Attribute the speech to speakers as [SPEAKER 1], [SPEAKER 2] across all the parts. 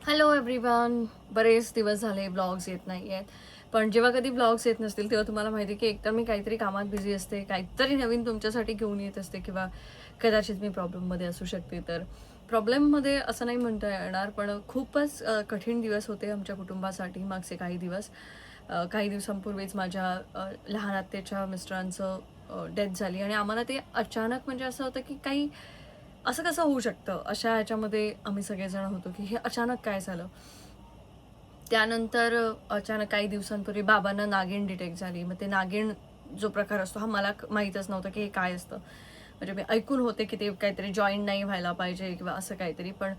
[SPEAKER 1] Hello everyone. बरेच दिवस झाले ब्लॉग्स येत नाही आहेत. पण जेव्हा कधी ब्लॉग्स येत नसतील तेव्हा तुम्हाला माहिती आहे की एकतर मी काहीतरी कामात बिझी असते, काहीतरी नवीन तुमच्यासाठी घेऊन येत असते, किंवा कदाचित मी प्रॉब्लेममध्ये असू शकते. तर प्रॉब्लेममध्ये असं नाही म्हणता येणार, पण खूपच कठीण दिवस होते आमच्या कुटुंबासाठी मागचे काही दिवस. काही दिवसांपूर्वीच माझ्या लहान आत्याच्या मिस्टरांचं डेथ झाली आणि आम्हाला ते अचानक, म्हणजे असं होतं की काही असं कसं होऊ शकतं. अशा ह्याच्यामध्ये आम्ही सगळेजण होतो की हे अचानक काय झालं. त्यानंतर अचानक काही दिवसांपूर्वी बाबांना नागिण डिटेक्ट झाली. मग ते नागिण जो प्रकार असतो हा मला माहीतच नव्हतं की हे काय असतं. म्हणजे मी ऐकून होते की ते काहीतरी जॉईंट नाही व्हायला पाहिजे किंवा असं काहीतरी, पण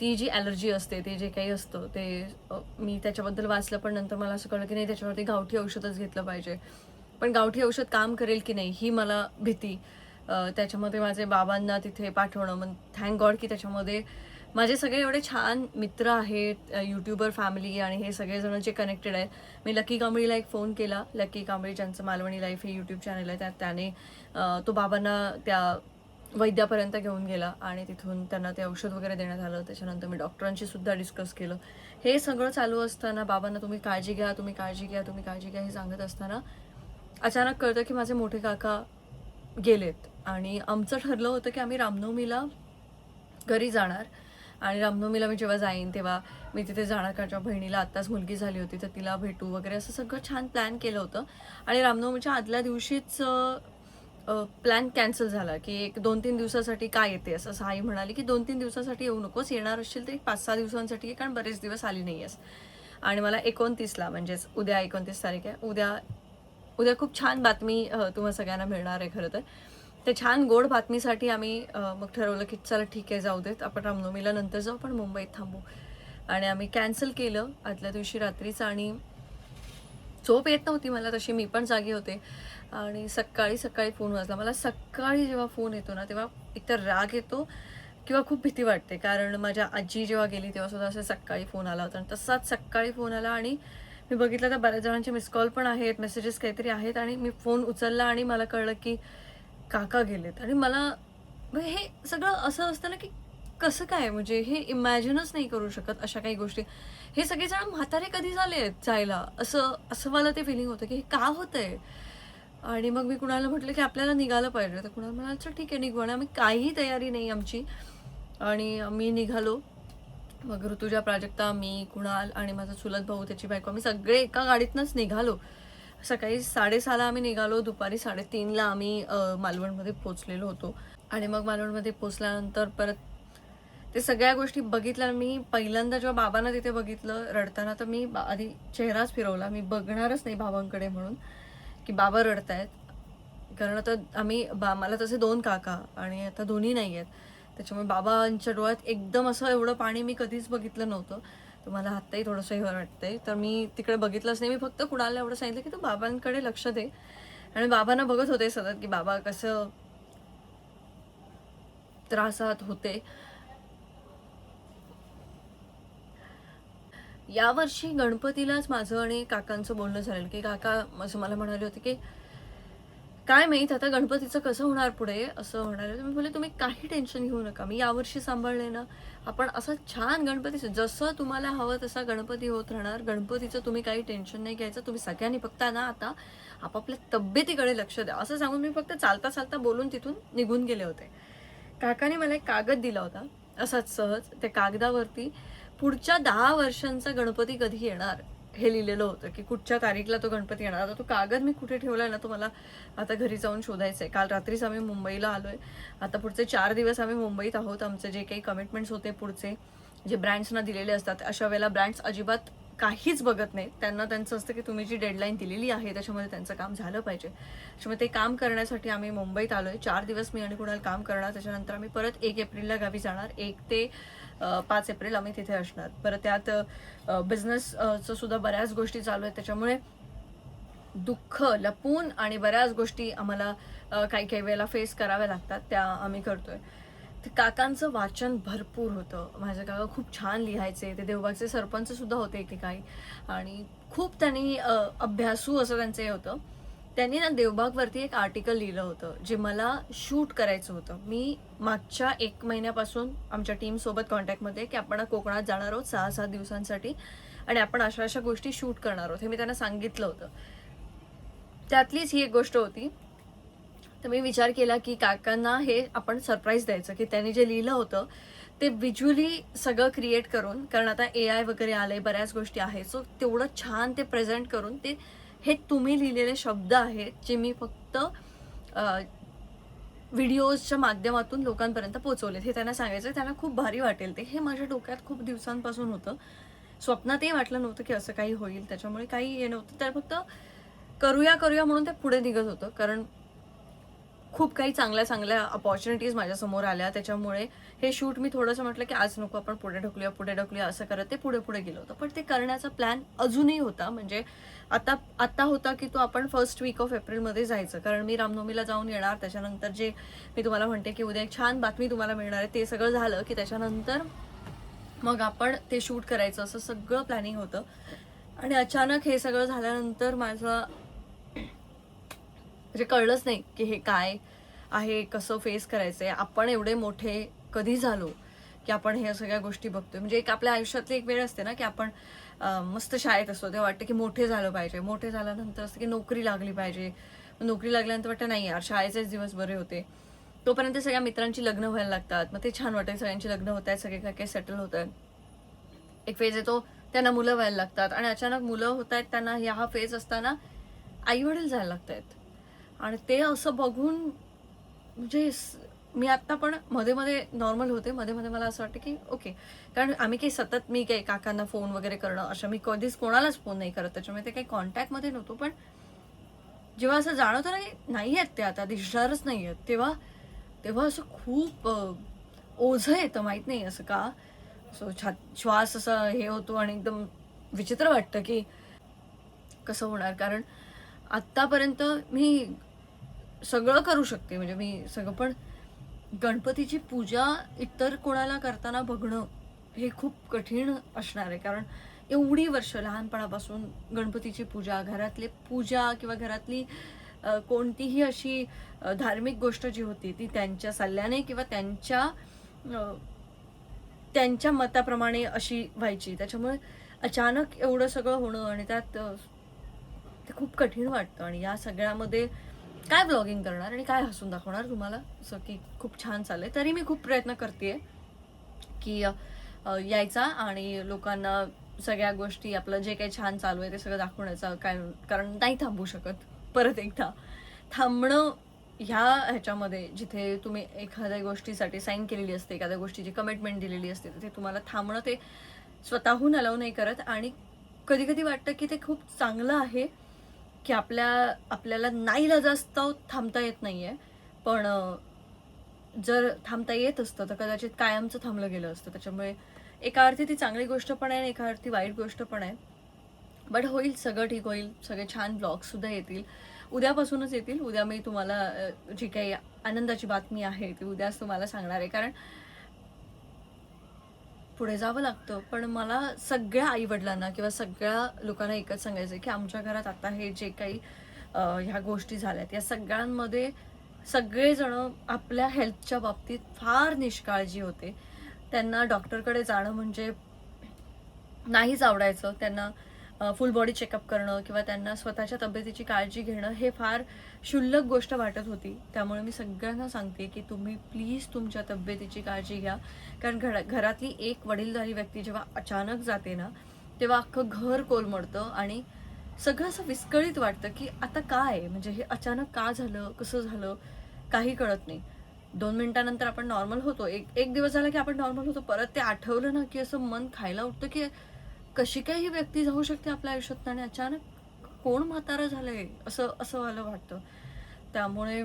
[SPEAKER 1] ती जी ॲलर्जी असते, ते जे काही असतं ते मी त्याच्याबद्दल वाचलं, पण नंतर मला असं कळलं की नाही, त्याच्यावरती गावठी औषधच घेतलं पाहिजे. पण गावठी औषध काम करेल की नाही ही मला भीती. त्याच्यामध्ये माझे बाबांना तिथे पाठवणं, मग थँक गॉड की त्याच्यामध्ये माझे सगळे एवढे छान मित्र आहेत, यूट्यूबर फॅमिली आणि हे सगळेजण जे कनेक्टेड आहेत. मी लकी कांबळीला एक फोन केला. लकी कांबळी ज्यांचं मालवणी लाईफ हे यूट्यूब चॅनल आहे, त्यात त्याने तो बाबांना त्या वैद्यापर्यंत घेऊन गेला आणि तिथून त्यांना ते औषध वगैरे देण्यात आलं. त्याच्यानंतर मी डॉक्टरांशी सुद्धा डिस्कस केलं. हे सगळं चालू असताना बाबांना तुम्ही काळजी घ्या, तुम्ही काळजी घ्या, तुम्ही काळजी घ्या हे सांगत असताना अचानक कळतं की माझे मोठे काका गेलेत. आणि आमचं ठरलं होतं की आम्ही रामनवमीला घरी जाणार. आणि रामनवमीला मी जेव्हा जाईन तेव्हा मी तिथे जाणार, कारण बहिणीला आत्ताच मुलगी झाली होती, तर तिला भेटू वगैरे असं सगळं छान प्लॅन केलं होतं. आणि रामनवमीच्या आदल्या दिवशीच प्लॅन कॅन्सल झाला की एक 2-3 दिवसासाठी काय येते असं. साई म्हणाली की 2-3 दिवसासाठी येऊ नकोस, येणार असशील तर एक 5-6 दिवसांसाठी, कारण बरेच दिवस आली नाही आहेस. आणि मला 29ला, म्हणजेच उद्या 29 तारीख आहे, उद्या उद्या खूप छान बातमी तुम्हा सगळ्यांना मिळणार आहे खरं तर. ते छान गोड बातमीसाठी आम्ही मग ठरवलं की चला ठीक आहे, जाऊ देत, आपण रामनवमीला नंतर जाऊ, पण मुंबईत थांबू. आणि आम्ही कॅन्सल केलं आदल्या दिवशी रात्रीच. आणि झोप येत नव्हती मला तशी, मी पण जागी होते. आणि सकाळी सकाळी फोन वाजला. मला सकाळी जेव्हा फोन येतो ना, तेव्हा एकतर राग येतो किंवा खूप भीती वाटते, कारण माझ्या आजी जेव्हा गेली तेव्हा सुद्धा असं सकाळी फोन आला होता आणि तसाच सकाळी फोन आला. आणि मी बघितलं तर बऱ्याच जणांचे मिस कॉल पण आहेत, मेसेजेस काहीतरी आहेत, आणि मी फोन उचलला आणि मला कळलं की काका गेलेत. आणि मला म्हणजे हे सगळं असं असतं ना की कसं काय, म्हणजे हे इमॅजिनच नाही करू शकत अशा काही गोष्टी. हे सगळेजण म्हातारे कधी झाले आहेत जायला, असं असं मला ते फिलिंग होतं की हे का होतंय. आणि मग मी कुणाला म्हटलं की आपल्याला निघालं पाहिजे, तर कुणाला म्हणाल चल ठीक आहे निघू. आणि आम्ही काही तयारी नाही आमची, आणि मी निघालो. मग ऋतुजा, प्राजक्ता, मी, कुणाल आणि माझा चुलत भाऊ, त्याची बायको, आम्ही सगळे एका गाडीतनंच निघालो. सकाळी 6:30ला आम्ही निघालो, दुपारी 3:30ला आम्ही मालवणमध्ये पोचलेलो होतो. आणि मग मालवणमध्ये पोचल्यानंतर परत ते सगळ्या गोष्टी बघितल्या. मी पहिल्यांदा जेव्हा बाबांना तिथे बघितलं रडताना, तर मी आधी चेहराच फिरवला. मी बघणारच नाही बाबांकडे म्हणून की बाबा रडतायत. कारण आता मला तसे 2 काका आणि आता दोन्ही नाही आहेत. त्याच्यामुळे बाबांच्या डोळ्यात एकदम असं एवढं पाणी मी कधीच बघितलं नव्हतं. तर मला आत्ताही थोडंसं हे वाटतंय. तर मी तिकडे बघितलंच नाही. मी फक्त कुणाला एवढं सांगितलं की तू बाबांकडे लक्ष दे. आणि बाबांना बघत होते सतत की बाबा कसं त्रासात होते. यावर्षी गणपतीलाच माझं आणि काकांचं बोलणं झालेलं की काका असं मला म्हणाले होते की काय माहीत आता गणपतीचं कसं होणार पुढे, असं म्हणाले. मी बोलले तुम्ही काही टेन्शन घेऊ नका, मी यावर्षी सांभाळले ना. आपण असं छान गणपतीचं जसं तुम्हाला हवं तसा गणपती होत राहणार. गणपतीचं तुम्ही काही टेन्शन नाही घ्यायचं. तुम्ही सगळ्यांनी फक्त ना आता आपापल्या तब्येतीकडे लक्ष द्या, असं सांगून मी फक्त चालता चालता बोलून तिथून निघून गेले होते. काकाने मला एक कागद दिला होता असाच सहज. त्या कागदावरती पुढच्या 10 वर्षांचा गणपती कधी येणार हे लिहिलेलं होतं की कुठच्या तारीखला तो गणपती येणार. आता तो कागद मी कुठे ठेवलाय ना, तो मला आता घरी जाऊन शोधायचं आहे. काल रात्रीच आम्ही मुंबईला आलोय. आता पुढचे 4 दिवस आम्ही मुंबईत आहोत. आमचे जे काही कमिटमेंट्स होते पुढचे, जे ब्रँड्सना दिलेले असतात, अशा वेळेला ब्रँड्स अजिबात काहीच बघत नाहीत. त्यांना त्यांचं असतं की तुम्ही जी डेडलाईन दिलेली आहे त्याच्यामध्ये त्यांचं काम झालं पाहिजे. त्याच्यामुळे ते काम करण्यासाठी आम्ही मुंबईत आलोय. 4 दिवस मी आणि कुणाल काम करणार. त्याच्यानंतर आम्ही परत 1 एप्रिलला गावी जाणार. 1 ते 5 एप्रिल आम्ही तिथे असणार. परत त्यात बिझनेसचं सुद्धा बऱ्याच गोष्टी चालू आहेत. त्याच्यामुळे दुःख लपून आणि बऱ्याच गोष्टी आम्हाला काही काही वेळेला फेस कराव्या लागतात, त्या आम्ही करतोय. ते काकांचं वाचन भरपूर होतं. माझे काका खूप छान लिहायचे. ते देवबागचे सरपंच सुद्धा होते एकेकाळी. आणि खूप त्यांनी अभ्यासू असं त्यांचं हे होतं. त्यांनी ना देवबागवरती एक आर्टिकल लिहिलं होतं जे मला शूट करायचं होतं. मी मागच्या 1 महिन्यापासून आमच्या टीमसोबत कॉन्टॅक्टमध्ये की आपण कोकणात जाणार आहोत 6-7 दिवसांसाठी आणि आपण अशा अशा गोष्टी शूट करणार आहोत हे मी त्यांना सांगितलं होतं. त्यातलीच ही एक गोष्ट होती. तर मी विचार केला की काकांना हे आपण सरप्राईज द्यायचं की त्यांनी जे लिहिलं होतं ते व्हिज्युअली सगळं क्रिएट करून, कारण आता AI वगैरे आलंय, बऱ्याच गोष्टी आहेत, सो तेवढं छान ते प्रेझेंट करून ते हे तुम्ही लिहिलेले शब्द आहेत जे मी फक्त व्हिडिओजच्या माध्यमातून लोकांपर्यंत पोहोचवलेत हे त्यांना सांगायचं. त्यांना खूप भारी वाटेल ते. हे माझ्या डोक्यात खूप दिवसांपासून होतं. स्वप्नातही वाटलं नव्हतं की असं काही होईल. त्याच्यामुळे काही हे नव्हतं. तर फक्त करूया म्हणून ते पुढे निघत होतं. कारण खूप काही चांगल्या अपॉर्च्युनिटीज माझ्यासमोर आल्या. त्याच्यामुळे हे शूट मी थोडंसं म्हटलं की आज नको, आपण पुढे ढकलूया असं करत ते पुढे गेलं होतं. पण ते करण्याचा प्लॅन अजूनही होता. म्हणजे आता होता की तो आपण फर्स्ट वीक ऑफ एप्रिलमध्ये जायचं. कारण मी रामनवमीला जाऊन येणार. त्याच्यानंतर जे मी तुम्हाला म्हणते की उद्या एक छान बातमी तुम्हाला मिळणार आहे, ते सगळं झालं की त्याच्यानंतर मग आपण ते शूट करायचं असं सगळं प्लॅनिंग होतं. आणि अचानक हे सगळं झाल्यानंतर माझं म्हणजे कळलंच नाही की हे काय आहे, कसं फेस करायचंय. आपण एवढे मोठे कधी झालो की आपण ह्या सगळ्या गोष्टी बघतोय. म्हणजे एक आपल्या आयुष्यातली एक वेळ असते ना की आपण मस्त शाळेत असतो तेव्हा वाटतं की मोठे झालं पाहिजे. मोठे झाल्यानंतर असतं की नोकरी लागली पाहिजे. नोकरी लागल्यानंतर वाटतं नाही यार, शाळेचेच दिवस बरे होते. तोपर्यंत सगळ्या मित्रांची लग्न व्हायला लागतात. मग ते छान वाटेल, सगळ्यांची लग्न होत आहेत, सगळे काय सेटल होत आहेत. एक फेज येतो, त्यांना मुलं व्हायला लागतात आणि अचानक मुलं होत आहेत त्यांना. हा फेज असताना आई वडील जायला लागत आहेत आणि ते असं बघून म्हणजे मी आत्ता पण मध्ये नॉर्मल होते. मध्ये मला असं वाटतं की ओके, कारण आम्ही काही सतत मी काही काकांना फोन वगैरे करणं अशा मी कधीच कोणालाच फोन नाही करत. त्याच्यामुळे ते काही कॉन्टॅक्टमध्ये नव्हतो. पण जेव्हा असं जाणवतं ना की नाही आहेत ते आता, दिसणारच नाही आहेत, तेव्हा असं खूप ओझं येतं. माहीत नाही असं का. सो श्वास असा हे होतो आणि एकदम विचित्र वाटतं की कसं होणार. कारण आत्तापर्यंत मी सगळं करू शकते, म्हणजे मी सगळं, पण गणपतीची पूजा इतर कोणाला करताना बघणं हे खूप कठीण असणार आहे. कारण एवढी वर्ष लहानपणापासून गणपतीची पूजा, घरातली पूजा किंवा घरातली कोणतीही अशी धार्मिक गोष्ट जी होती ती त्यांच्या सल्ल्याने किंवा त्यांच्या मताप्रमाणे अशी व्हायची. त्याच्यामुळे अचानक एवढं सगळं होणं आणि त्यात ते खूप कठीण वाटतं. आणि या सगळ्यामध्ये काय ब्लॉगिंग करणार आणि काय हसून दाखवणार तुम्हाला, असं की खूप छान चाललंय. तरी मी खूप प्रयत्न करतेय की यायचा आणि लोकांना सगळ्या गोष्टी, आपलं जे काही छान चालू आहे ते सगळं दाखवण्याचा. काय, कारण नाही थांबू शकत. परत एकदा थांबणं ह्याच्यामध्ये, जिथे तुम्ही एखाद्या गोष्टीसाठी साईन केलेली असते, एखाद्या गोष्टीची कमिटमेंट दिलेली असते, तिथे तुम्हाला थांबणं ते स्वतःहून अलाव नाही करत. आणि कधी कधी वाटतं की ते खूप चांगलं आहे की आपल्याला नाईलाजास्तव थांबता येत नाहीये. पण जर थांबता येत असतं तर कदाचित कायमचं थांबलं गेलं असतं. त्याच्यामुळे एका अर्थी ती चांगली गोष्ट पण आहे आणि एका अर्थी वाईट गोष्ट पण आहे. बट होईल, सगळं ठीक होईल. सगळे छान ब्लॉग्ससुद्धा येतील. उद्यापासूनच येतील. उद्या मी तुम्हाला जी काही आनंदाची बातमी आहे ती उद्याच तुम्हाला सांगणार आहे. कारण पुढे जावं लागतं. पण मला सगळ्या आईवडिलांना किंवा सगळ्या लोकांना एकच सांगायचं आहे की आमच्या घरात आता हे जे काही ह्या गोष्टी झाल्यात, या सगळ्यांमध्ये सगळेजण आपल्या हेल्थच्या बाबतीत फार निष्काळजी होते. त्यांना डॉक्टरकडे जाणं म्हणजे नाहीच आवडायचं. त्यांना फुल बॉडी चेकअप करणं किंवा त्यांना स्वतःच्या तब्येतीची काळजी घेणं हे फार क्षुल्लक गोष्ट वाटत होती. त्यामुळे मी सगळ्यांना सांगते की तुम्ही प्लीज तुमच्या तब्येतीची काळजी घ्या. कारण घरातली एक वडीलधारी व्यक्ती जेव्हा अचानक जाते ना, तेव्हा अख्खं घर कोलमडतं आणि सगळं असं विस्कळीत वाटतं की आता काय, म्हणजे हे अचानक का झालं, कसं झालं, काही कळत नाही. 2 मिनिटानंतर आपण नॉर्मल होतो. एक दिवस झाला की आपण नॉर्मल होतो. परत ते आठवलं ना की असं मन खायला उठतं की कशी काही ही व्यक्ती जाऊ शकते आपल्या आयुष्यात आणि अचानक कोण म्हातारं झालंय, असं व्हायला वाटतं. त्यामुळे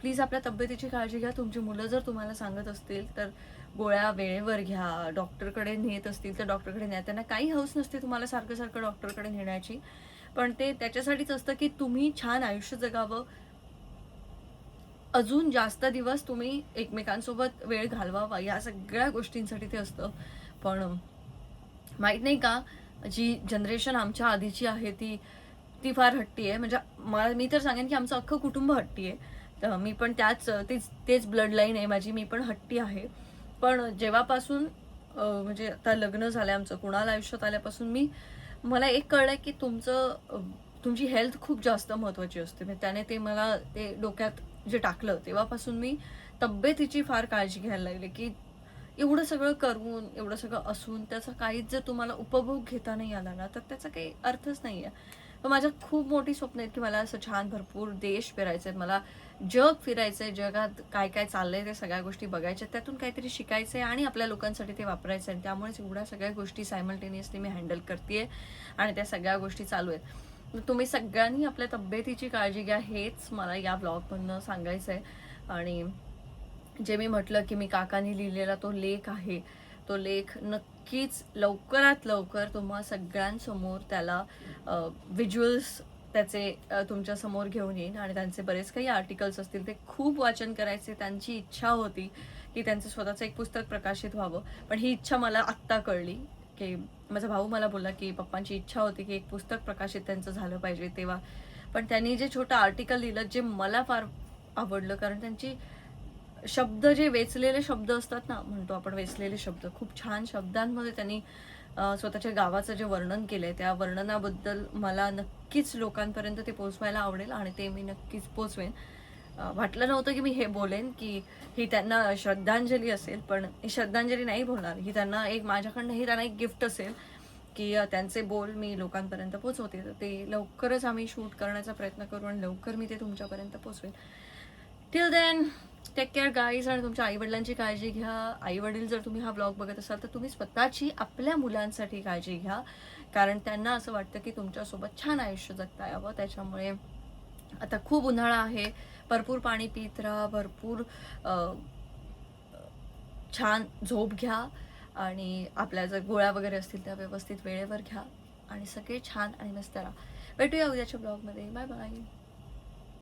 [SPEAKER 1] प्लीज आपल्या तब्येतीची काळजी घ्या. तुमची मुलं जर तुम्हाला सांगत असतील तर गोळ्या वेळेवर घ्या. डॉक्टरकडे नेत असतील तर डॉक्टरकडे न्या. त्यांना काही हौस नसते तुम्हाला सारखं डॉक्टरकडे नेण्याची. पण ते त्याच्यासाठीच असतं की तुम्ही छान आयुष्य जगावं, अजून जास्त दिवस तुम्ही एकमेकांसोबत वेळ घालवावा, या सगळ्या गोष्टींसाठी ते असतं. पण माहित नाही का, जी जनरेशन आमच्या आधीची आहे ती ती फार हट्टी आहे. म्हणजे मी तर सांगेन की आमचं अख्खं कुटुंब हट्टी आहे. तर मी पण तेच ब्लड लाईन आहे माझी. मी पण हट्टी आहे. पण जेव्हापासून म्हणजे आता लग्न झालंय आमचं, कुणाल आयुष्यात आल्यापासून मला एक कळलंय की तुमची हेल्थ खूप जास्त महत्त्वाची असते. म्हणजे त्याने ते मला ते डोक्यात जे टाकलं तेव्हापासून मी तब्येतीची फार काळजी घ्यायला लागले, की एवढं सगळं करून, एवढं सगळं असून त्याचा काहीच जर तुम्हाला उपभोग घेता नाही आला ना, तर त्याचा काही अर्थच नाही आहे. तर माझ्यात खूप मोठी स्वप्न आहेत, की मला असं छान भरपूर देश फिरायचे आहेत. मला जग फिरायचं आहे. जगात काय-काय चाललंय ते सगळ्या गोष्टी बघायच्या आहेत. त्यातून काहीतरी शिकायचं आहे आणि आपल्या लोकांसाठी ते वापरायचं आहे. त्यामुळेच एवढ्या सगळ्या गोष्टी सायमल्टेनियसली मी हँडल करतीये आणि त्या सगळ्या गोष्टी चालू आहेत. तर तुम्ही सगळ्यांनी आपल्या तब्येतीची काळजी घ्या, हेच मला या ब्लॉगमधनं सांगायचं आहे. आणि जे मी म्हटलं की मी काकांनी लिहिलेला तो लेख आहे, तो लेख नक्कीच लवकरात लवकर तुम्हा सगळ्यांसमोर त्याला व्हिज्युअल्स त्याचे तुमच्या समोर घेऊन येईन आणि त्यांचे बरेच काही आर्टिकल्स असतील ते खूप वाचन करायचे त्यांची इच्छा होती की त्यांचं स्वतःचं एक पुस्तक प्रकाशित व्हावं. पण ही इच्छा मला आत्ता कळली की माझा भाऊ मला बोलला की पप्पांची इच्छा होती की एक पुस्तक प्रकाशित त्यांचं झालं पाहिजे तेव्हा. पण त्यांनी जे छोटं आर्टिकल लिहिलं जे मला फार आवडलं, कारण त्यांची शब्द जे वेचलेले शब्द असतात ना, म्हणतो आपण वेचलेले शब्द, खूप छान शब्दांमध्ये त्यांनी स्वतःच्या गावाचं जे वर्णन केलंय त्या वर्णनाबद्दल मला नक्कीच लोकांपर्यंत ते पोहोचवायला आवडेल आणि ते मी नक्कीच पोचवेन. वाटलं नव्हतं की मी हे बोलेन की ही त्यांना श्रद्धांजली असेल, पण ही श्रद्धांजली नाही बोलणार, ही त्यांना एक माझ्याकडनं ही त्यांना एक गिफ्ट असेल की त्यांचे बोल मी लोकांपर्यंत पोहोचवते. तर ते लवकरच आम्ही शूट करण्याचा प्रयत्न करू आणि लवकर मी ते तुमच्यापर्यंत पोहोचवेन. Till then take care guys आणि तुमच्या आईवडिलांची काळजी घ्या. आईवडील जर तुम्ही हा ब्लॉग बघत असाल तर तुम्ही स्वतःची आपल्या मुलांसाठी काळजी घ्या, कारण त्यांना असं वाटतं की तुमच्यासोबत छान आयुष्य जगता यावं. त्याच्यामुळे आता खूप उन्हाळा आहे, भरपूर पाणी पित राहा, भरपूर छान झोप घ्या आणि आपल्या जर गोळ्या वगैरे असतील त्या व्यवस्थित वेळेवर घ्या आणि सगळे छान आणि मस्त राहा. भेटूया उद्याच्या ब्लॉगमध्ये. Bye bye.